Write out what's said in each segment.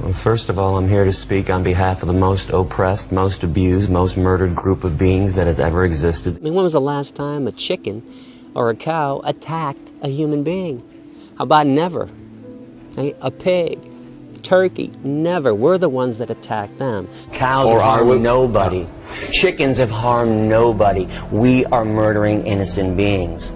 Well, first of all, I'm here to speak on behalf of the most oppressed, most abused, most murdered group of beings that has ever existed. I mean, when was the last time a chicken or a cow attacked a human being? How about never? A pig, a turkey, never. We're the ones that attack them. Cows have harmed nobody. Chickens have harmed nobody. We are murdering innocent beings.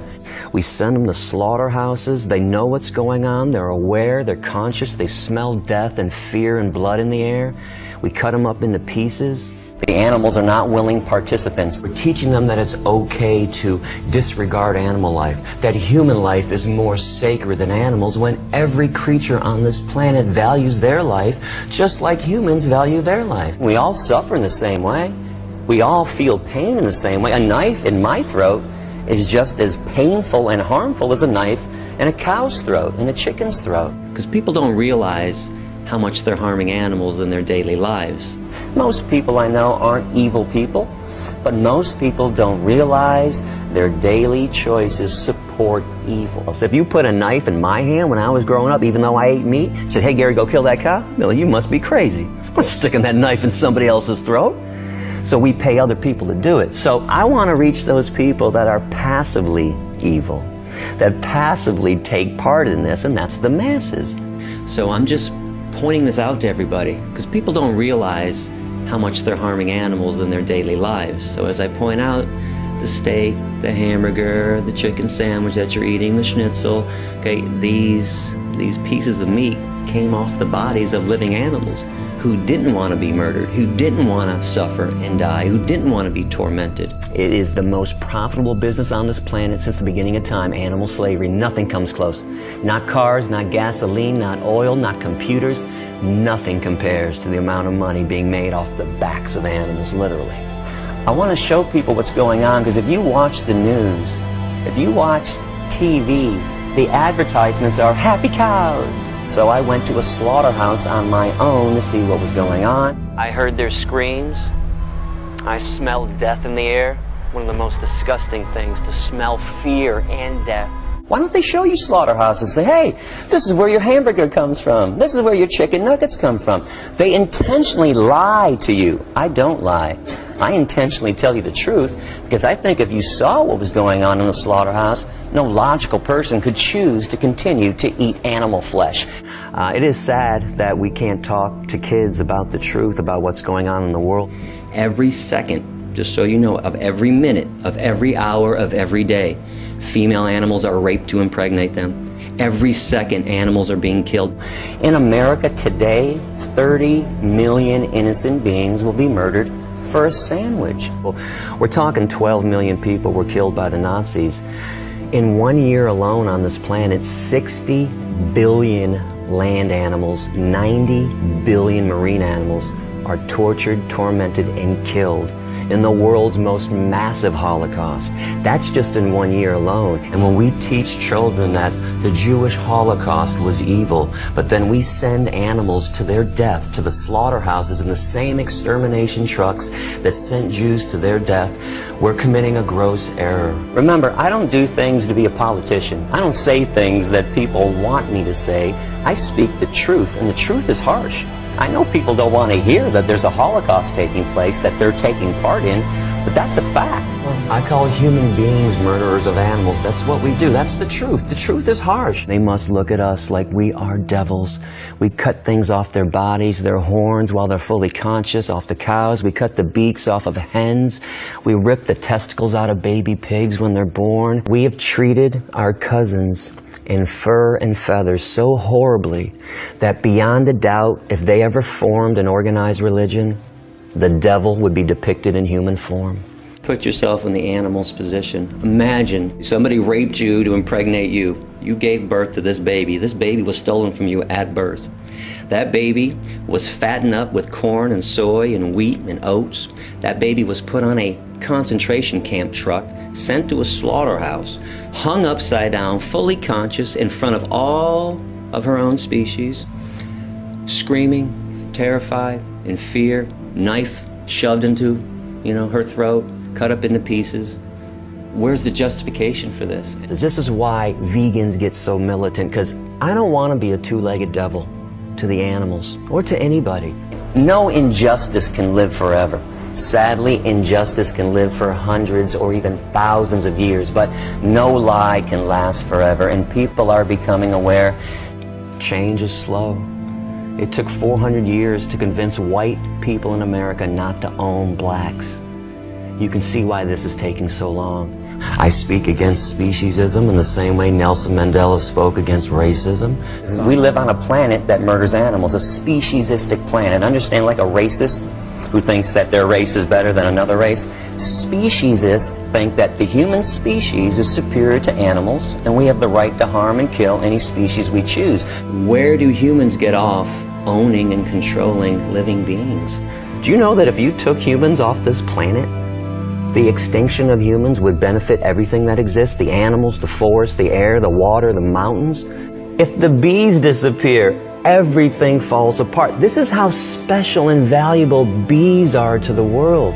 We send them to slaughterhouses. They know what's going on. They're aware. They're conscious. They smell death and fear and blood in the air. We cut them up into pieces. The animals are not willing participants. We're teaching them that it's okay to disregard animal life, that human life is more sacred than animals, when every creature on this planet values their life just like humans value their life. We all suffer in the same way. We all feel pain in the same way. A knife in my throat is just as painful and harmful as a knife in a cow's throat, in a chicken's throat. Because people don't realize how much they're harming animals in their daily lives. Most people I know aren't evil people, but most people don't realize their daily choices support evil. So if you put a knife in my hand when I was growing up, even though I ate meat, said, "Hey Gary, go kill that cow," Billy, you must be crazy. I'm not sticking that knife in somebody else's throat. So we pay other people to do it. So I want to reach those people that are passively evil, that passively take part in this, and that's the masses. So I'm just pointing this out to everybody, because people don't realize how much they're harming animals in their daily lives. So as I point out, the steak, the hamburger, the chicken sandwich that you're eating, the schnitzel, okay, these pieces of meat came off the bodies of living animals who didn't want to be murdered, who didn't want to suffer and die, who didn't want to be tormented. It is the most profitable business on this planet since the beginning of time, animal slavery. Nothing comes close. Not cars, not gasoline, not oil, not computers. Nothing compares to the amount of money being made off the backs of animals, literally. I want to show people what's going on, because if you watch the news, if you watch TV, the advertisements are happy cows. So I went to a slaughterhouse on my own to see what was going on. I heard their screams. I smelled death in the air. One of the most disgusting things, to smell fear and death. Why don't they show you slaughterhouses and say, hey, this is where your hamburger comes from. This is where your chicken nuggets come from. They intentionally lie to you. I don't lie. I intentionally tell you the truth, because I think if you saw what was going on in the slaughterhouse, no logical person could choose to continue to eat animal flesh. It is sad that we can't talk to kids about the truth about what's going on in the world. Every second, just so you know, of every minute, of every hour, of every day, female animals are raped to impregnate them. Every second, animals are being killed. In America today, 30 million innocent beings will be murdered for a sandwich. We're talking 12 million people were killed by the Nazis. In 1 year alone on this planet, 60 billion land animals, 90 billion marine animals are tortured, tormented, and killed in the world's most massive Holocaust. That's just in 1 year alone. And when we teach children that the Jewish Holocaust was evil, but then we send animals to their death, to the slaughterhouses in the same extermination trucks that sent Jews to their death, we're committing a gross error. Remember, I don't do things to be a politician. I don't say things that people want me to say. I speak the truth, and the truth is harsh. I know people don't want to hear that there's a Holocaust taking place that they're taking part in, but that's a fact. I call human beings murderers of animals. That's what we do. That's the truth. The truth is harsh. They must look at us like we are devils. We cut things off their bodies, their horns while they're fully conscious, off the cows. We cut the beaks off of hens. We rip the testicles out of baby pigs when they're born. We have treated our cousins in fur and feathers so horribly that beyond a doubt, if they ever formed an organized religion, the devil would be depicted in human form. Put yourself in the animal's position. Imagine somebody raped you to impregnate you. You gave birth to this baby. This baby was stolen from you at birth. That baby was fattened up with corn and soy and wheat and oats. That baby was put on a concentration camp truck, sent to a slaughterhouse, hung upside down, fully conscious in front of all of her own species, screaming, terrified, in fear, knife shoved into, her throat, cut up into pieces. Where's the justification for this? This is why vegans get so militant, because I don't want to be a two-legged devil. to the animals or to anybody. No injustice can live forever. Sadly, injustice can live for hundreds or even thousands of years, but no lie can last forever, and people are becoming aware. Change is slow. It took 400 years to convince white people in America not to own blacks. You can see why this is taking so long. I speak against speciesism in the same way Nelson Mandela spoke against racism. We live on a planet that murders animals, a speciesistic planet. Understand, like a racist who thinks that their race is better than another race. Speciesists think that the human species is superior to animals, and we have the right to harm and kill any species we choose. Where do humans get off owning and controlling living beings? Do you know that if you took humans off this planet, the extinction of humans would benefit everything that exists, the animals, the forest, the air, the water, the mountains? If the bees disappear, everything falls apart. This is how special and valuable bees are to the world.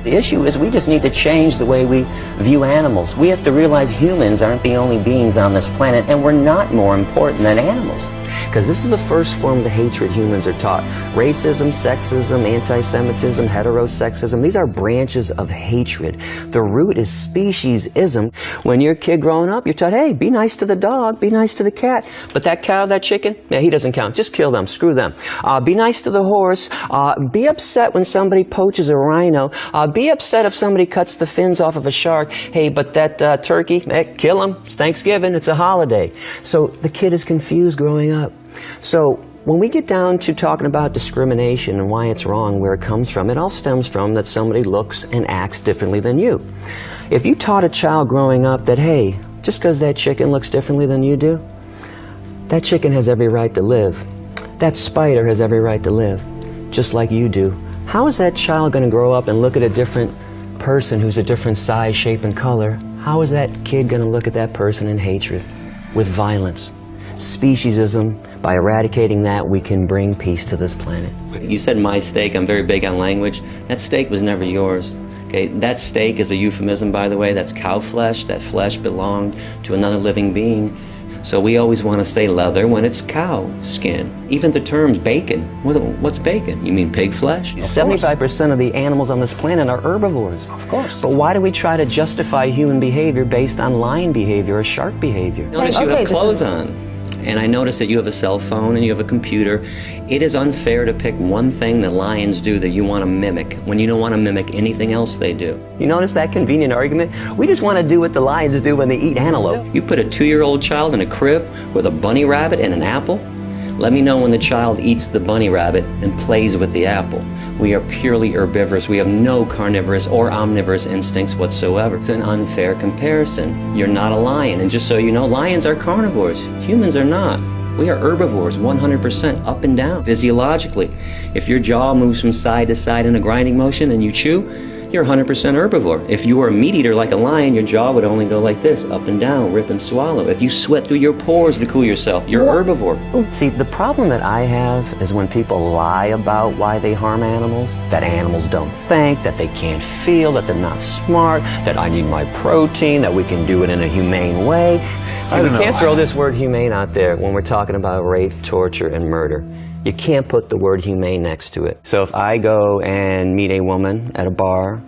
The issue is we just need to change the way we view animals. We have to realize humans aren't the only beings on this planet, and we're not more important than animals. Because this is the first form of the hatred humans are taught. Racism, sexism, anti-Semitism, heterosexism, these are branches of hatred. The root is speciesism. When you're a kid growing up, you're taught, hey, be nice to the dog, be nice to the cat. But that cow, that chicken, yeah, he doesn't count. Just kill them, screw them. Be nice to the horse. Be upset when somebody poaches a rhino. Be upset if somebody cuts the fins off of a shark. Hey, but that turkey, kill him. It's Thanksgiving, it's a holiday. So the kid is confused growing up. So when we get down to talking about discrimination and why it's wrong, where it comes from, it all stems from that somebody looks and acts differently than you. If you taught a child growing up that, hey, just because that chicken looks differently than you do, that chicken has every right to live. That spider has every right to live, just like you do. How is that child going to grow up and look at a different person who's a different size, shape, and color? How is that kid going to look at that person in hatred, with violence? Speciesism, by eradicating that, we can bring peace to this planet. You said my steak, I'm very big on language. That steak was never yours. Okay, that steak is a euphemism, by the way. That's cow flesh. That flesh belonged to another living being. So we always want to say leather when it's cow skin. Even the terms bacon. What's bacon? You mean pig flesh? 75% of the animals on this planet are herbivores. Of course. But why do we try to justify human behavior based on lion behavior or shark behavior? Notice you have clothes on. And I notice that you have a cell phone and you have a computer. It is unfair to pick one thing that lions do that you want to mimic when you don't want to mimic anything else they do. You notice that convenient argument? We just want to do what the lions do when they eat antelope. You put a 2-year-old child in a crib with a bunny rabbit and an apple? Let me know when the child eats the bunny rabbit and plays with the apple. We are purely herbivorous. We have no carnivorous or omnivorous instincts whatsoever. It's an unfair comparison. You're not a lion, and just so you know, lions are carnivores. Humans are not. We are herbivores, 100% up and down, physiologically. If your jaw moves from side to side in a grinding motion and you chew, you're 100% herbivore. If you were a meat eater like a lion, your jaw would only go like this, up and down, rip and swallow. If you sweat through your pores to cool yourself, you're herbivore. See, the problem that I have is when people lie about why they harm animals, that animals don't think, that they can't feel, that they're not smart, that I need my protein, that we can do it in a humane way. See, we can't throw this word humane out there when we're talking about rape, torture, and murder. You can't put the word humane next to it. So if I go and meet a woman at a bar,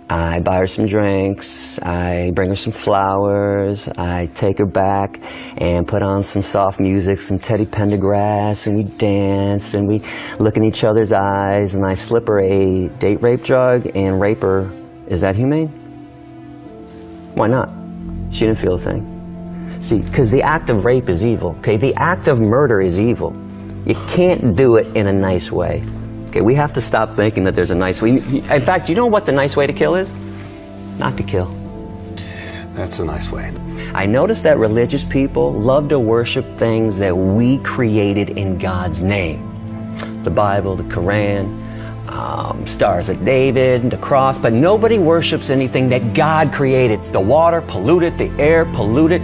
I buy her some drinks, I bring her some flowers, I take her back and put on some soft music, some Teddy Pendergrass, and we dance and we look in each other's eyes, and I slip her a date rape drug and rape her. Is that humane? Why not? She didn't feel a thing. See, because the act of rape is evil, okay? The act of murder is evil. You can't do it in a nice way. Okay, we have to stop thinking that there's a nice way. In fact, you know what the nice way to kill is? Not to kill. That's a nice way. I noticed that religious people love to worship things that we created in God's name. The Bible, the Quran, Stars of David, the cross, but nobody worships anything that God created. The water, polluted, the air, polluted.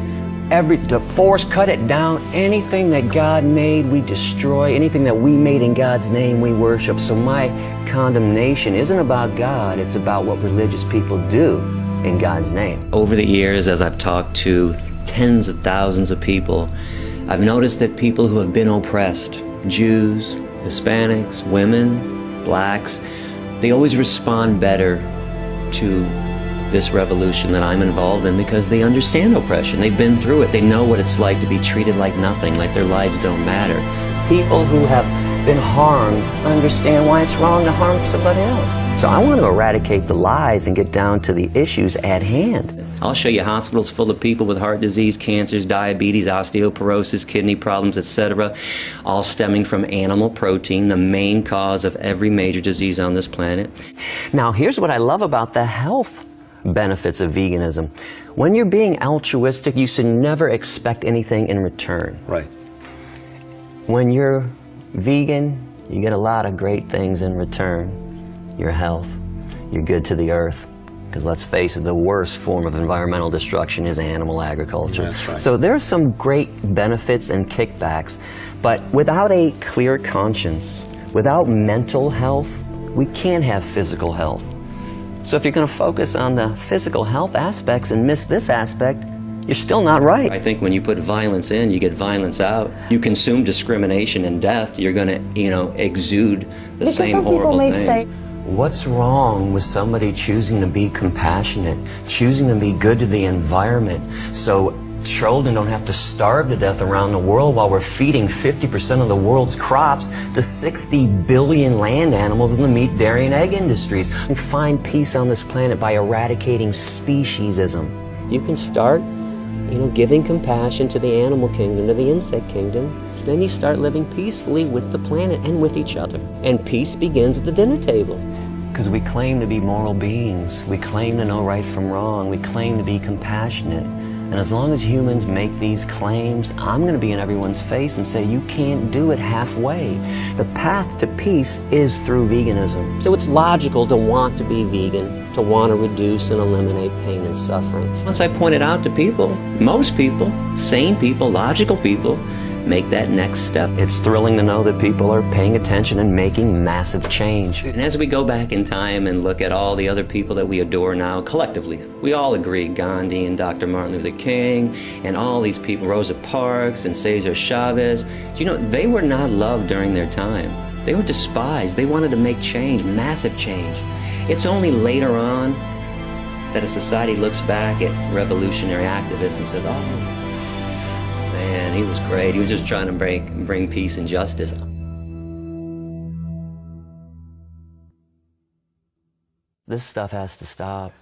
The forest, cut it down. Anything that God made, we destroy. Anything that we made in God's name, we worship. So my condemnation isn't about God, it's about what religious people do in God's name. Over the years, as I've talked to tens of thousands of people, I've noticed that people who have been oppressed, Jews, Hispanics, women, blacks, they always respond better to this revolution that I'm involved in because they understand oppression. They've been through it. They know what it's like to be treated like nothing, like their lives don't matter. People who have been harmed understand why it's wrong to harm somebody else. So I want to eradicate the lies and get down to the issues at hand. I'll show you hospitals full of people with heart disease, cancers, diabetes, osteoporosis, kidney problems, etc., all stemming from animal protein, the main cause of every major disease on this planet. Now, here's what I love about the health benefits of veganism. When you're being altruistic, you should never expect anything in return. Right. When you're vegan, you get a lot of great things in return. Your health, you're good to the earth. Because let's face it, the worst form of environmental destruction is animal agriculture. That's right. So there are some great benefits and kickbacks, but without a clear conscience, without mental health, we can't have physical health. So if you're going to focus on the physical health aspects and miss this aspect, you're still not right. I think when you put violence in, you get violence out. You consume discrimination and death, you're going to, exude the Because same some people horrible may things. say, What's wrong with somebody choosing to be compassionate, choosing to be good to the environment, so children don't have to starve to death around the world while we're feeding 50% of the world's crops to 60 billion land animals in the meat, dairy, and egg industries? And find peace on this planet by eradicating speciesism. You can start, giving compassion to the animal kingdom, to the insect kingdom. Then you start living peacefully with the planet and with each other. And peace begins at the dinner table. Because we claim to be moral beings. We claim to know right from wrong. We claim to be compassionate. And as long as humans make these claims, I'm going to be in everyone's face and say, you can't do it halfway. The path to peace is through veganism. So it's logical to want to be vegan, to want to reduce and eliminate pain and suffering. Once I point it out to people, most people, sane people, logical people, make that next step. It's thrilling to know that people are paying attention and making massive change. And as we go back in time and look at all the other people that we adore now, collectively, we all agree, Gandhi and Dr. Martin Luther King and all these people, Rosa Parks and Cesar Chavez, they were not loved during their time. They were despised. They wanted to make change, massive change. It's only later on that a society looks back at revolutionary activists and says, oh, man, he was great. He was just trying to bring peace and justice. This stuff has to stop.